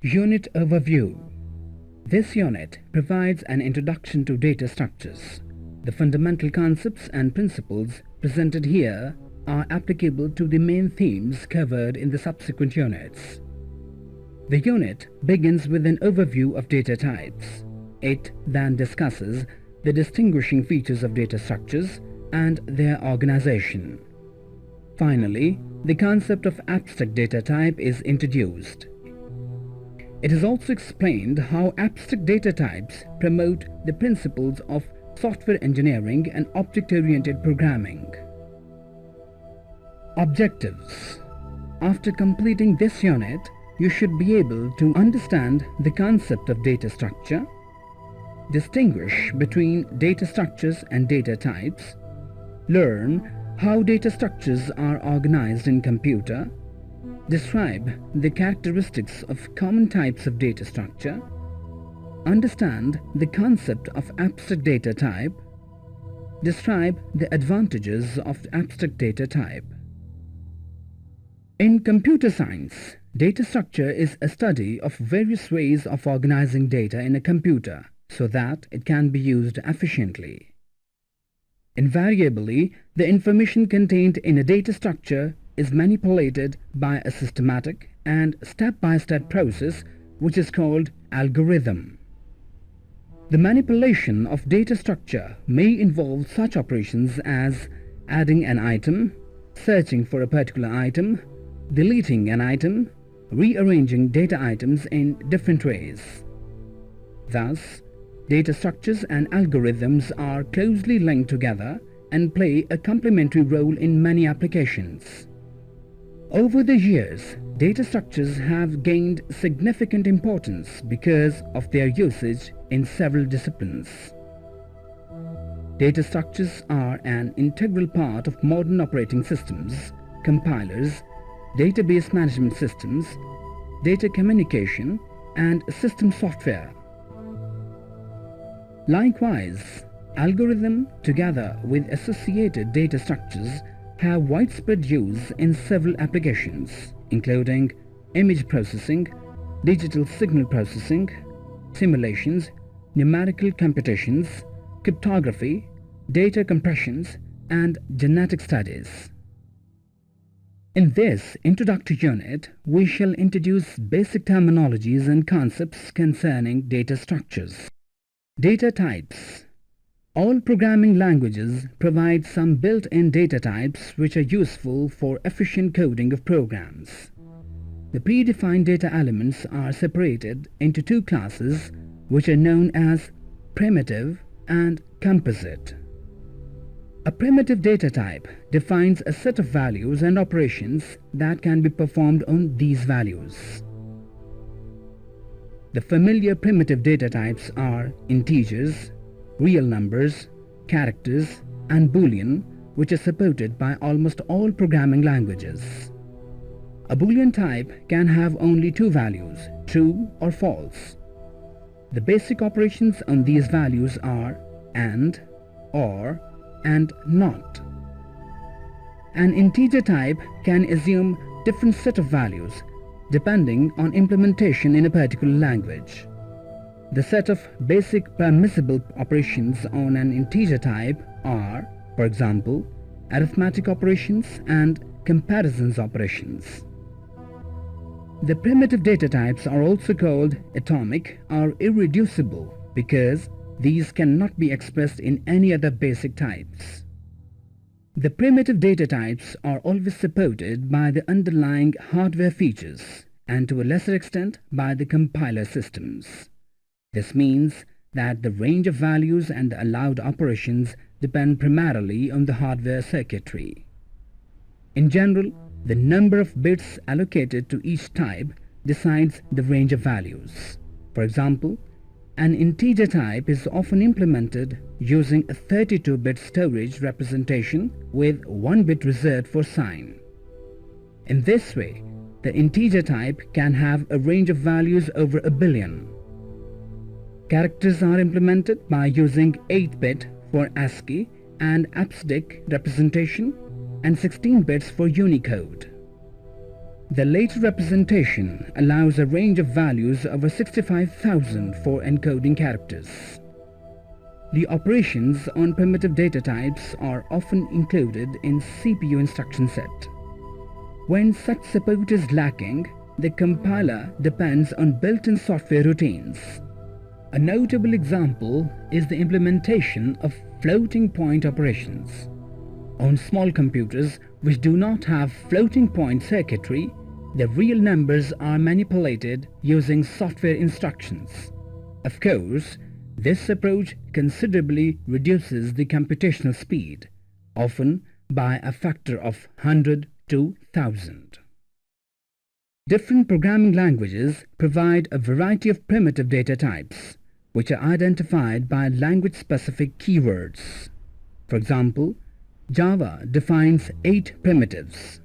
Unit Overview. This unit provides an introduction to data structures. The fundamental concepts and principles presented here are applicable to the main themes covered in the subsequent units. The unit begins with an overview of data types. It then discusses the distinguishing features of data structures and their organization. Finally, the concept of abstract data type is introduced. It is also explained how abstract data types promote the principles of software engineering and object-oriented programming. Objectives. After completing this unit, you should be able to understand the concept of data structure, distinguish between data structures and data types, learn how data structures are organized in computer, describe the characteristics of common types of data structure, understand the concept of abstract data type, describe the advantages of abstract data type. In computer science, data structure is a study of various ways of organizing data in a computer so that it can be used efficiently. Invariably, the information contained in a data structure is manipulated by a systematic and step-by-step process which is called algorithm. The manipulation of data structure may involve such operations as adding an item, searching for a particular item, deleting an item, rearranging data items in different ways. Thus, data structures and algorithms are closely linked together and play a complementary role in many applications. Over the years, data structures have gained significant importance because of their usage in several disciplines. Data structures are an integral part of modern operating systems, compilers, database management systems, data communication, and system software. Likewise, algorithm together with associated data structures have widespread use in several applications, including image processing, digital signal processing, simulations, numerical computations, cryptography, data compressions, and genetic studies. In this introductory unit, we shall introduce basic terminologies and concepts concerning data structures. Data types. All programming languages provide some built-in data types which are useful for efficient coding of programs. The predefined data elements are separated into two classes which are known as primitive and composite. A primitive data type defines a set of values and operations that can be performed on these values. The familiar primitive data types are integers, real numbers, characters, and Boolean, which are supported by almost all programming languages. A Boolean type can have only two values, true or false. The basic operations on these values are AND, OR, and NOT. An integer type can assume different set of values depending on implementation in a particular language. The set of basic permissible operations on an integer type are, for example, arithmetic operations and comparisons operations. The primitive data types are also called atomic or irreducible because these cannot be expressed in any other basic types. The primitive data types are always supported by the underlying hardware features and to a lesser extent by the compiler systems. This means that the range of values and the allowed operations depend primarily on the hardware circuitry. In general, the number of bits allocated to each type decides the range of values. For example, an integer type is often implemented using a 32-bit storage representation with 1 bit reserved for sign. In this way, the integer type can have a range of values over a billion. Characters are implemented by using 8-bit for ASCII and ASCII representation and 16 bits for Unicode. The later representation allows a range of values over 65,000 for encoding characters. The operations on primitive data types are often included in CPU instruction set. When such support is lacking, the compiler depends on built-in software routines. A notable example is the implementation of floating point operations. On small computers which do not have floating point circuitry, the real numbers are manipulated using software instructions. Of course, this approach considerably reduces the computational speed, often by a factor of 100 to 1000. Different programming languages provide a variety of primitive data types, which are identified by language-specific keywords. For example, Java defines 8 primitives.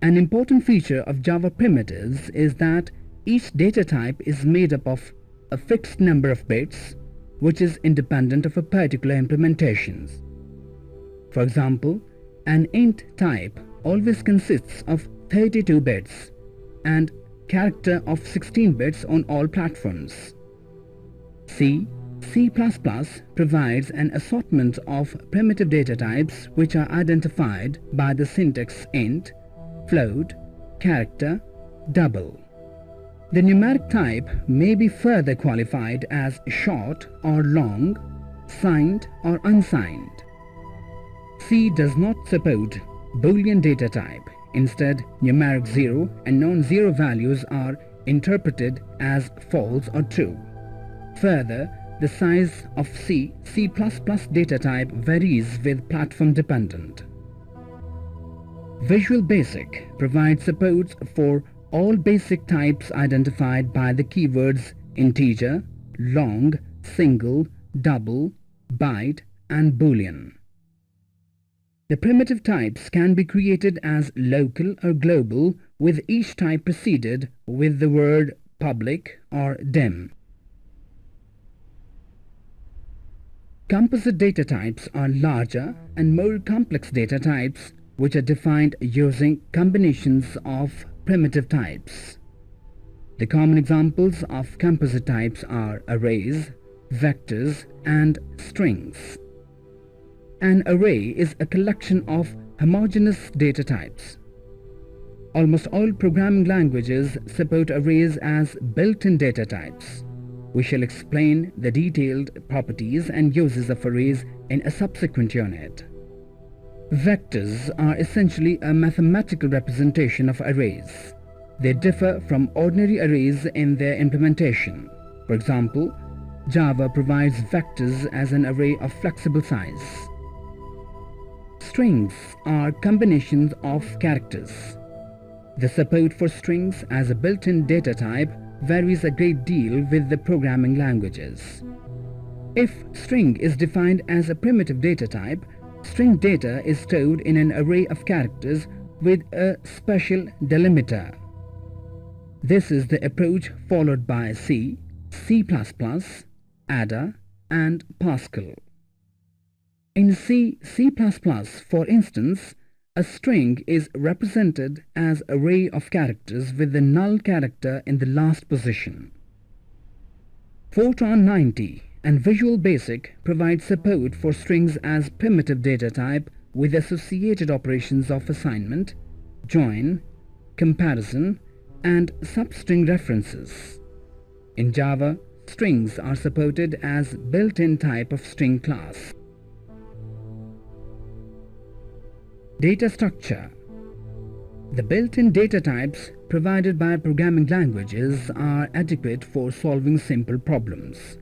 An important feature of Java primitives is that each data type is made up of a fixed number of bits, which is independent of a particular implementation. For example, an int type always consists of 32 bits and character of 16 bits on all platforms. C provides an assortment of primitive data types which are identified by the syntax int, float, character, double. The numeric type may be further qualified as short or long, signed or unsigned. C does not support Boolean data type. Instead, numeric 0 and non-zero values are interpreted as false or true. Further, the size of C data type varies with platform dependent. Visual Basic provides support for all basic types identified by the keywords integer, long, single, double, byte, and Boolean. The primitive types can be created as local or global, with each type preceded with the word public or dim. Composite data types are larger and more complex data types which are defined using combinations of primitive types. The common examples of composite types are arrays, vectors, and strings. An array is a collection of homogeneous data types. Almost all programming languages support arrays as built-in data types. We shall explain the detailed properties and uses of arrays in a subsequent unit. Vectors are essentially a mathematical representation of arrays. They differ from ordinary arrays in their implementation. For example, Java provides vectors as an array of flexible size. Strings are combinations of characters. The support for strings as a built-in data type varies a great deal with the programming languages. If string is defined as a primitive data type, string data is stored in an array of characters with a special delimiter. This is the approach followed by C, C++, Ada, and Pascal. In C, for instance, a string is represented as an array of characters with the null character in the last position. Fortran 90 and Visual Basic provide support for strings as primitive data type with associated operations of assignment, join, comparison, and substring references. In Java, strings are supported as built-in type of string class. Data structure. The built-in data types provided by programming languages are adequate for solving simple problems.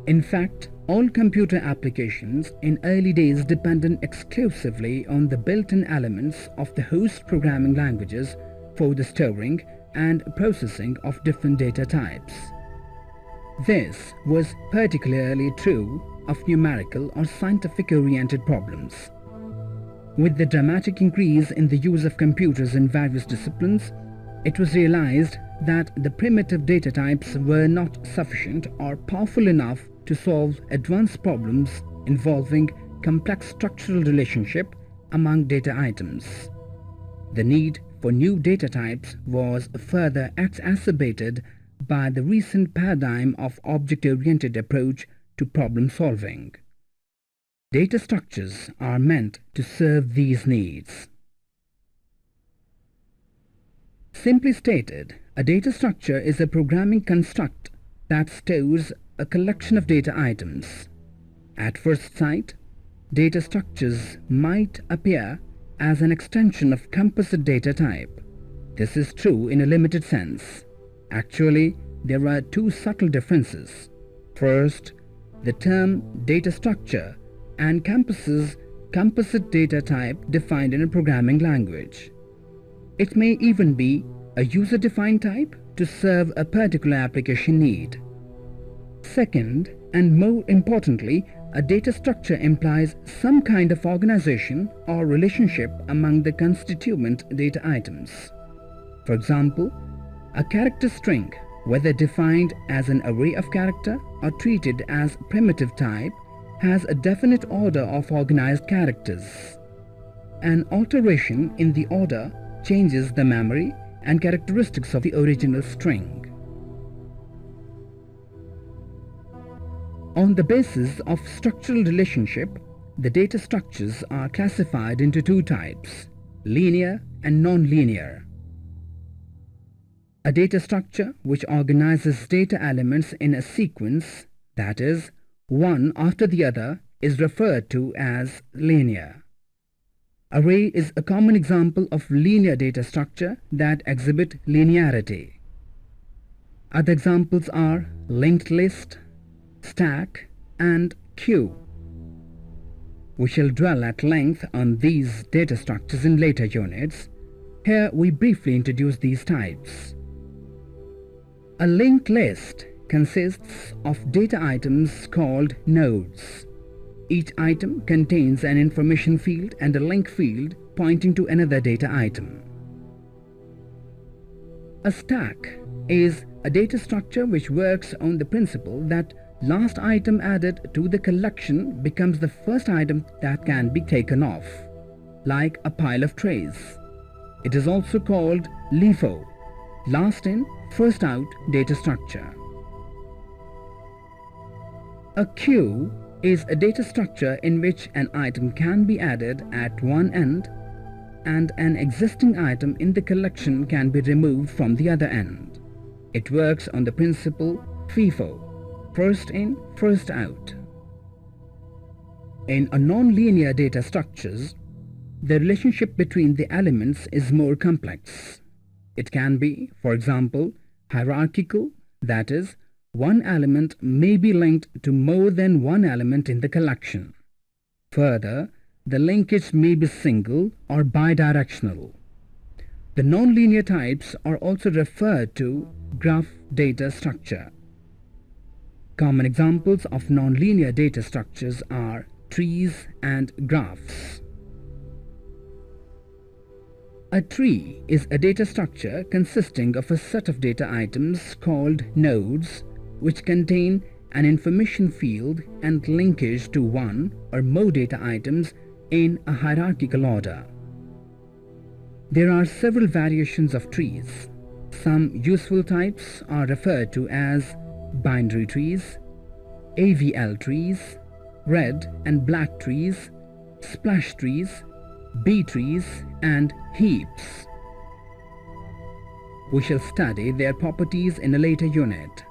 In fact, all computer applications in early days depended exclusively on the built-in elements of the host programming languages for the storing and processing of different data types. This was particularly true of numerical or scientific-oriented problems. With the dramatic increase in the use of computers in various disciplines, it was realized that the primitive data types were not sufficient or powerful enough to solve advanced problems involving complex structural relationship among data items. The need for new data types was further exacerbated by the recent paradigm of object-oriented approach to problem solving. Data structures are meant to serve these needs. Simply stated, a data structure is a programming construct that stores a collection of data items. At first sight, data structures might appear as an extension of composite data type. This is true in a limited sense. Actually, there are two subtle differences. First, the term data structure encompasses composite data type defined in a programming language. It may even be a user-defined type to serve a particular application need. Second, and more importantly, a data structure implies some kind of organization or relationship among the constituent data items. For example, a character string, whether defined as an array of character or treated as primitive type, has a definite order of organized characters. An alteration in the order changes the memory and characteristics of the original string. On the basis of structural relationship, the data structures are classified into two types, linear and non-linear. A data structure which organizes data elements in a sequence, that is, one after the other, is referred to as linear. Array is a common example of linear data structure that exhibit linearity. Other examples are linked list, stack, and queue. We shall dwell at length on these data structures in later units. Here we briefly introduce these types. A linked list consists of data items called nodes. Each item contains an information field and a link field pointing to another data item. A stack is a data structure which works on the principle that last item added to the collection becomes the first item that can be taken off, like a pile of trays. It is also called LIFO, last in, first out data structure. A queue is a data structure in which an item can be added at one end and an existing item in the collection can be removed from the other end. It works on the principle FIFO, first in, first out. In a non-linear data structures, the relationship between the elements is more complex. It can be, for example, hierarchical, that is, one element may be linked to more than one element in the collection. Further, the linkage may be single or bidirectional. The non-linear types are also referred to graph data structure. Common examples of non-linear data structures are trees and graphs. A tree is a data structure consisting of a set of data items called nodes, which contain an information field and linkage to one or more data items in a hierarchical order. There are several variations of trees. Some useful types are referred to as binary trees, AVL trees, red and black trees, splash trees, B trees, and heaps. We shall study their properties in a later unit.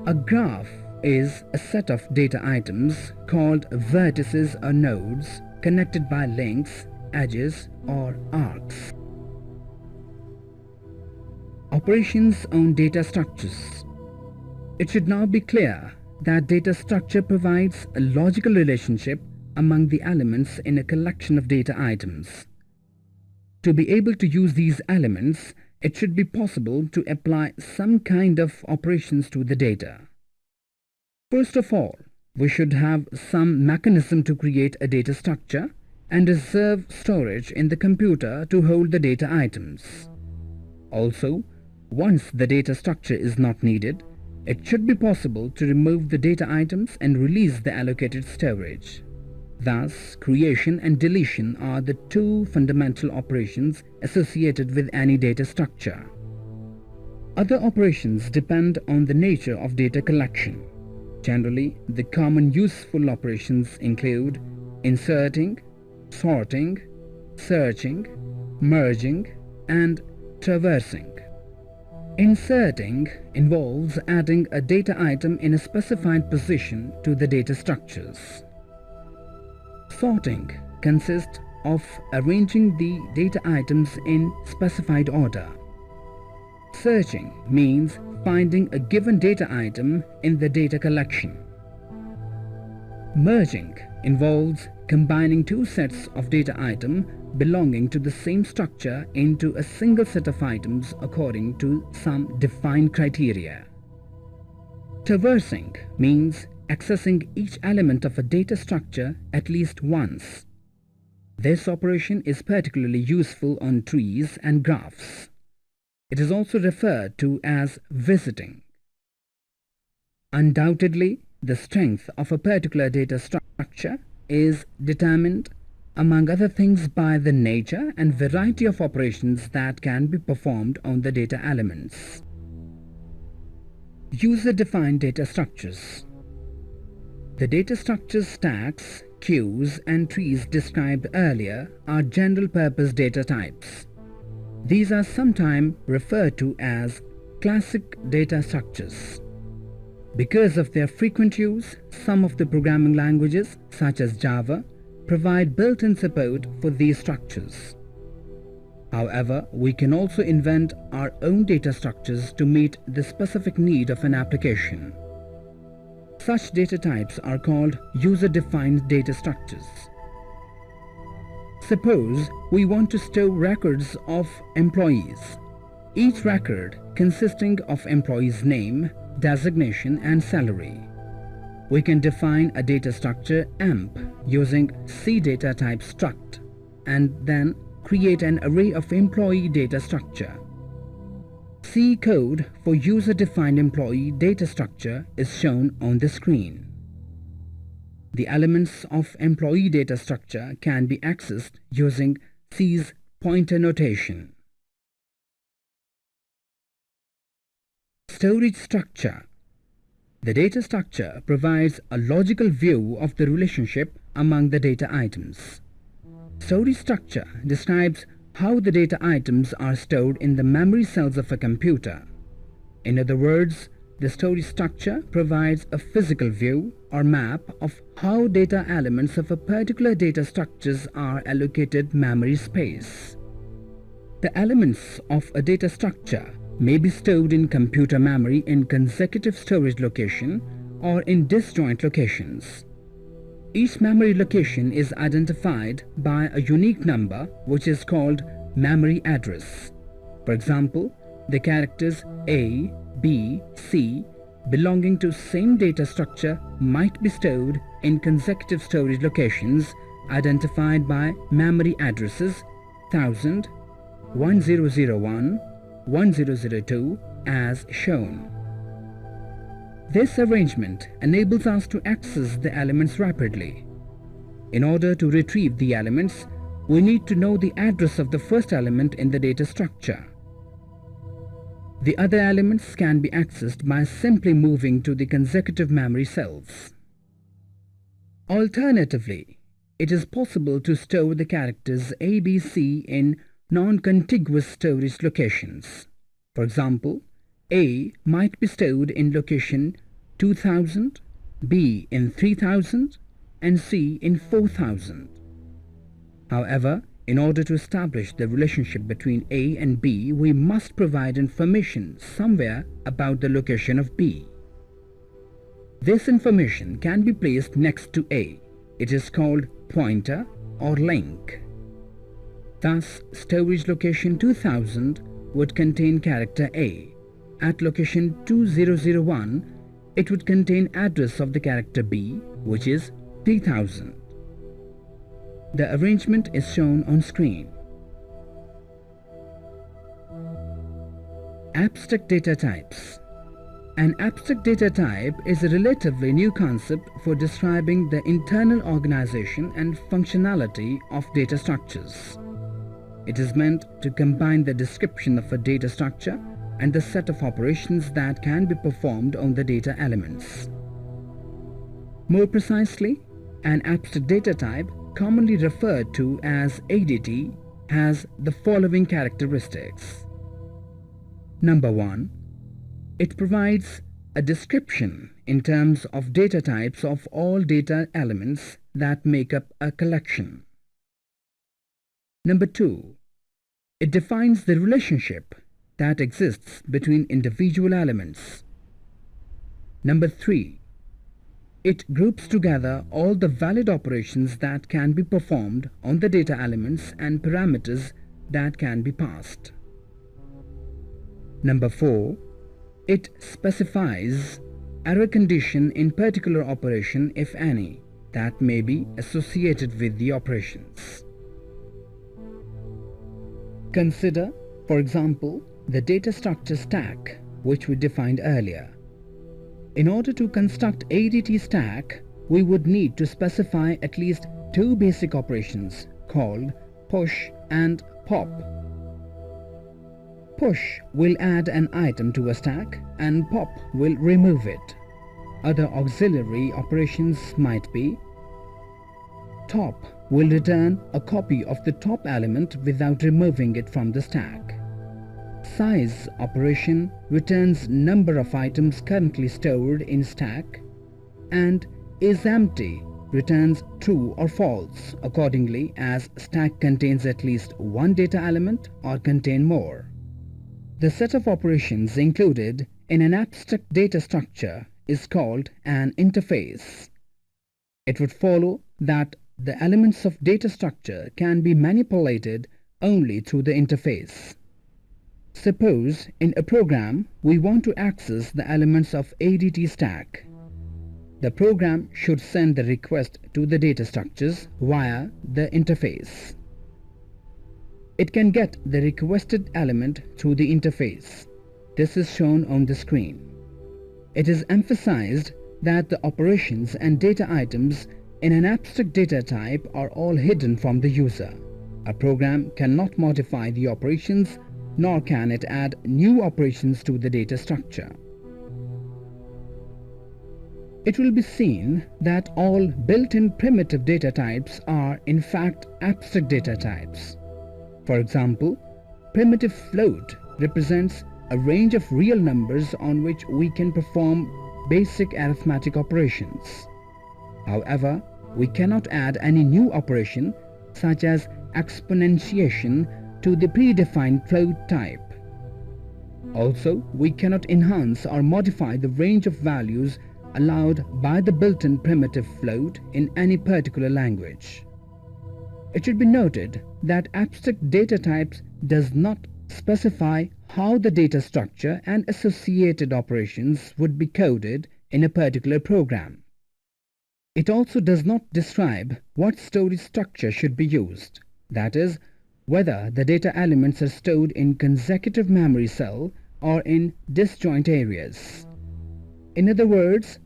A graph is a set of data items called vertices or nodes connected by links, edges, or arcs. Operations on data structures. It should now be clear that data structure provides a logical relationship among the elements in a collection of data items. To be able to use these elements, it should be possible to apply some kind of operations to the data. First of all, we should have some mechanism to create a data structure and reserve storage in the computer to hold the data items. Also, once the data structure is not needed, it should be possible to remove the data items and release the allocated storage. Thus, creation and deletion are the two fundamental operations associated with any data structure. Other operations depend on the nature of data collection. Generally, the common useful operations include inserting, sorting, searching, merging, and traversing. Inserting involves adding a data item in a specified position to the data structures. Sorting consists of arranging the data items in specified order. Searching means finding a given data item in the data collection. Merging involves combining two sets of data items belonging to the same structure into a single set of items according to some defined criteria. Traversing means accessing each element of a data structure at least once. This operation is particularly useful on trees and graphs. It is also referred to as visiting. Undoubtedly, the strength of a particular data structure is determined, among other things, by the nature and variety of operations that can be performed on the data elements. User-defined data structures. The data structures stacks, queues, and trees described earlier are general-purpose data types. These are sometimes referred to as classic data structures. Because of their frequent use, some of the programming languages, such as Java, provide built-in support for these structures. However, we can also invent our own data structures to meet the specific need of an application. Such data types are called user-defined data structures. Suppose we want to store records of employees. Each record consisting of employee's name, designation, and salary. We can define a data structure emp using cdata type struct and then create an array of employee data structure. C code for user-defined employee data structure is shown on the screen. The elements of employee data structure can be accessed using C's pointer notation. Storage structure. The data structure provides a logical view of the relationship among the data items. Storage structure describes how the data items are stored in the memory cells of a computer. In other words, the storage structure provides a physical view or map of how data elements of a particular data structures are allocated memory space. The elements of a data structure may be stored in computer memory in consecutive storage location or in disjoint locations. Each memory location is identified by a unique number which is called memory address. For example, the characters A, B, C belonging to same data structure might be stored in consecutive storage locations identified by memory addresses 1000, 1001, 1002 as shown. This arrangement enables us to access the elements rapidly. In order to retrieve the elements, we need to know the address of the first element in the data structure. The other elements can be accessed by simply moving to the consecutive memory cells. Alternatively, it is possible to store the characters A, B, C in non-contiguous storage locations. For example, A might be stored in location 2000, B in 3000, and C in 4000. However, in order to establish the relationship between A and B, we must provide information somewhere about the location of B. This information can be placed next to A. It is called pointer or link. Thus, storage location 2000 would contain character A. At location 2001, it would contain address of the character B, which is 3000. The arrangement is shown on screen. Abstract data types. An abstract data type is a relatively new concept for describing the internal organization and functionality of data structures. It is meant to combine the description of a data structure and the set of operations that can be performed on the data elements. More precisely, an abstract data type, commonly referred to as ADT, has the following characteristics. Number 1. It provides a description in terms of data types of all data elements that make up a collection. Number 2. It defines the relationship that exists between individual elements. Number 3. It groups together all the valid operations that can be performed on the data elements and parameters that can be passed. Number 4. It specifies error condition in particular operation, if any, that may be associated with the operations. Consider, for example, the data structure stack, which we defined earlier. In order to construct ADT stack, we would need to specify at least two basic operations called push and pop. Push will add an item to a stack and pop will remove it. Other auxiliary operations might be: top will return a copy of the top element without removing it from the stack. Size operation returns number of items currently stored in stack, and isEmpty returns true or false accordingly as stack contains at least one data element or contain more. The set of operations included in an abstract data structure is called an interface. It would follow that the elements of data structure can be manipulated only through the interface. Suppose in a program we want to access the elements of ADT stack. The program should send the request to the data structures via the interface. It can get the requested element through the interface. This is shown on the screen. It is emphasized that the operations and data items in an abstract data type are all hidden from the user. A program cannot modify the operations, nor can it add new operations to the data structure. It will be seen that all built-in primitive data types are in fact abstract data types. For example, primitive float represents a range of real numbers on which we can perform basic arithmetic operations. However, we cannot add any new operation such as exponentiation to the predefined float type. Also, we cannot enhance or modify the range of values allowed by the built-in primitive float in any particular language. It should be noted that abstract data types does not specify how the data structure and associated operations would be coded in a particular program. It also does not describe what storage structure should be used, that is, whether the data elements are stored in consecutive memory cell or in disjoint areas. In other words,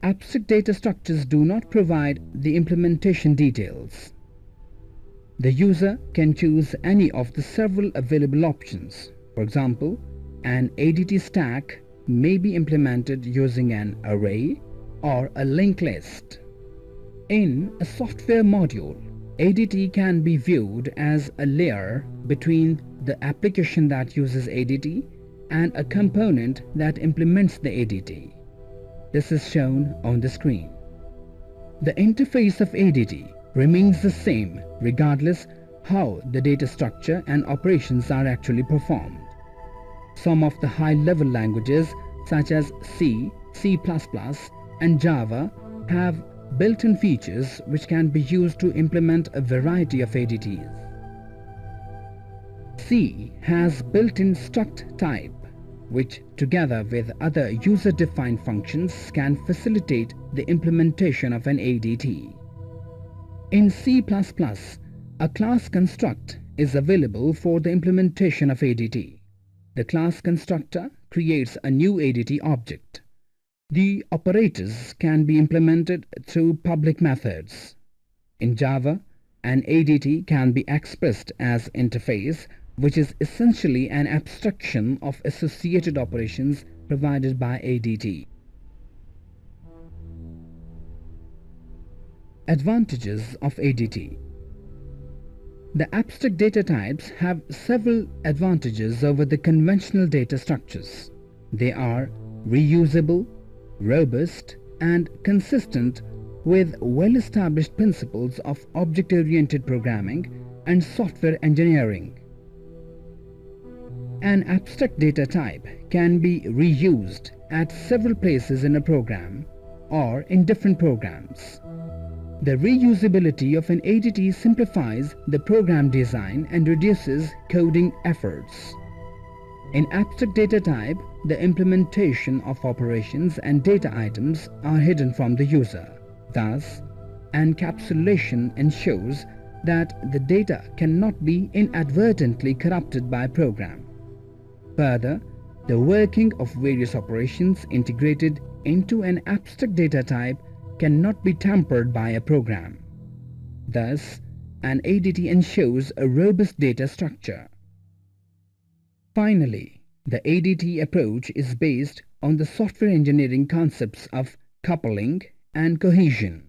abstract data structures do not provide the implementation details. The user can choose any of the several available options. For example, an ADT stack may be implemented using an array or a linked list. In a software module, ADT can be viewed as a layer between the application that uses ADT and a component that implements the ADT. This is shown on the screen. The interface of ADT remains the same regardless how the data structure and operations are actually performed. Some of the high-level languages such as C, C++, and Java have built-in features which can be used to implement a variety of ADTs. C has built-in struct type, which together with other user-defined functions can facilitate the implementation of an ADT. In C++, a class construct is available for the implementation of ADT. The class constructor creates a new ADT object. The operators can be implemented through public methods. In Java, an ADT can be expressed as interface, which is essentially an abstraction of associated operations provided by ADT. Advantages of ADT. The abstract data types have several advantages over the conventional data structures. They are reusable, robust, and consistent with well-established principles of object-oriented programming and software engineering. An abstract data type can be reused at several places in a program or in different programs. The reusability of an ADT simplifies the program design and reduces coding efforts. In abstract data type, the implementation of operations and data items are hidden from the user. Thus, encapsulation ensures that the data cannot be inadvertently corrupted by a program. Further, the working of various operations integrated into an abstract data type cannot be tampered by a program. Thus, an ADT ensures a robust data structure. Finally, the ADT approach is based on the software engineering concepts of coupling and cohesion.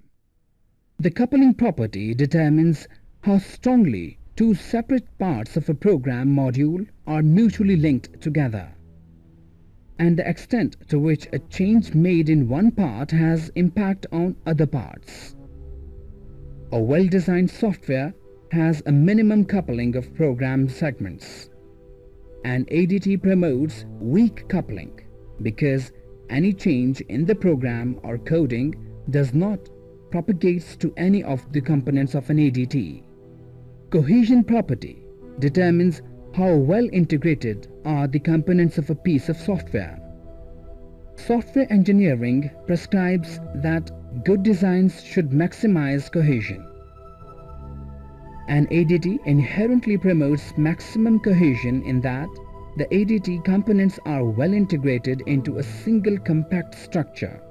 The coupling property determines how strongly two separate parts of a program module are mutually linked together, and the extent to which a change made in one part has impact on other parts. A well-designed software has a minimum coupling of program segments. And ADT promotes weak coupling because any change in the program or coding does not propagate to any of the components of an ADT. Cohesion property determines how well integrated are the components of a piece of software. Software engineering prescribes that good designs should maximize cohesion. An ADT inherently promotes maximum cohesion in that the ADT components are well integrated into a single compact structure.